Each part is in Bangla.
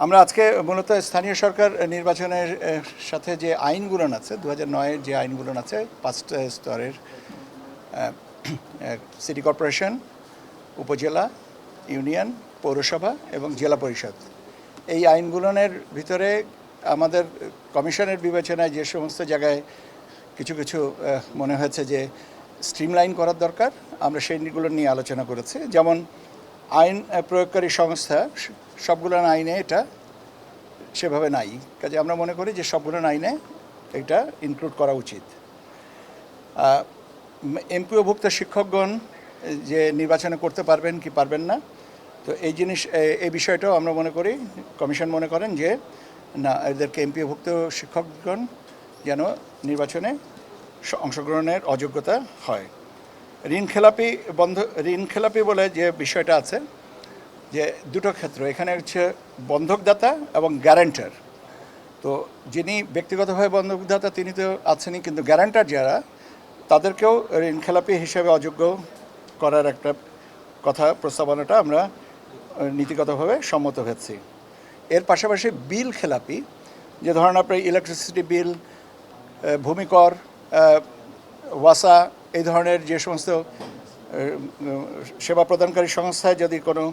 আমরা আজকে মূলত স্থানীয় সরকার নির্বাচনের সাথে যে আইনগুলো আছে 2009-এর যে আইনগুলো আছে 5টা স্তরের সিটি কর্পোরেশন, উপজেলা, ইউনিয়ন, পৌরসভা এবং জেলা পরিষদ, এই আইনগুলোর ভিতরে আমাদের কমিশনের বিবেচনায় যে সমস্ত জায়গায় কিছু কিছু মনে হয়েছে যে স্ট্রিমলাইন করার দরকার, আমরা সেইগুলো নিয়ে আলোচনা করেছি। যেমন আইন প্রয়োগকারী সংস্থা সবগুলো আইনে এটা সেভাবে নাই, কাজে আমরা মনে করি যে সবগুলো আইনে এটা ইনক্লুড করা উচিত। এমপিওভুক্ত শিক্ষকগণ যে নির্বাচনে করতে পারবেন কি পারবেন না, তো এই বিষয়টাও আমরা মনে করি, কমিশন মনে করেন যে না, এদেরকে এমপিওভুক্ত শিক্ষকগণ যেন নির্বাচনে অংশগ্রহণের অযোগ্যতা হয়। ঋণ খেলাপি বলে যে বিষয়টা আছে, যে দুটো ক্ষেত্র এখানে হচ্ছে বন্ধকদাতা এবং গ্যারান্টার। তো যিনি ব্যক্তিগতভাবে বন্ধকদাতা তিনি তো আছেনই, কিন্তু গ্যারান্টার যারা, তাদেরকেও ঋণ খেলাপি হিসেবে অযোগ্য করার একটা কথা প্রস্তাবনাটা আমরা নীতিগতভাবে সম্মত হয়েছি। এর পাশাপাশি বিল খেলাপি, যে ধরেন আপনার ইলেকট্রিসিটি বিল, ভূমিকর, ওয়াসা, এই ধরনের যে সমস্ত সেবা প্রদানকারী সংস্থায় যদি কোনো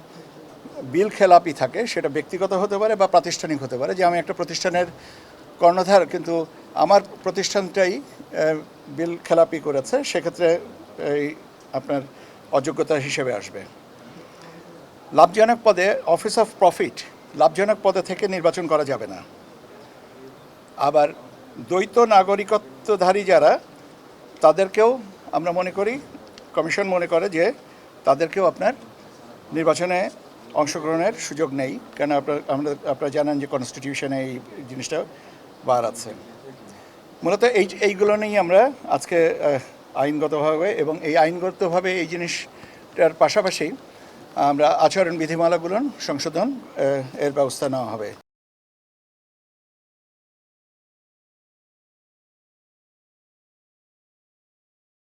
বিল খেলাপি থাকে, সেটা ব্যক্তিগত হতে পারে বা প্রাতিষ্ঠানিক হতে পারে। যে আমি একটা প্রতিষ্ঠানের কর্ণধার, কিন্তু আমার প্রতিষ্ঠানটাই বিল খেলাপি করেছে, সেক্ষেত্রে এই আপনার অযোগ্যতা হিসেবে আসবে। লাভজনক পদে, অফিস অফ প্রফিট, লাভজনক পদে থেকে নির্বাচন করা যাবে না। আবার দ্বৈত নাগরিকত্বধারী যারা, তাদেরকেও আমরা মনে করি, কমিশন মনে করে যে তাদেরকেও আপনার নির্বাচনে অংশগ্রহণের সুযোগ নেই, কেন আপনারা জানেন যে কনস্টিটিউশনে এই জিনিসটা বার আছে। মূলত এইগুলো নিয়েই আমরা আজকে আইনগতভাবে, এবং এই আইনগতভাবে এই জিনিসটার পাশাপাশি আমরা আচরণ বিধিমালাগুলো সংশোধন এর ব্যবস্থা নেওয়া হবে।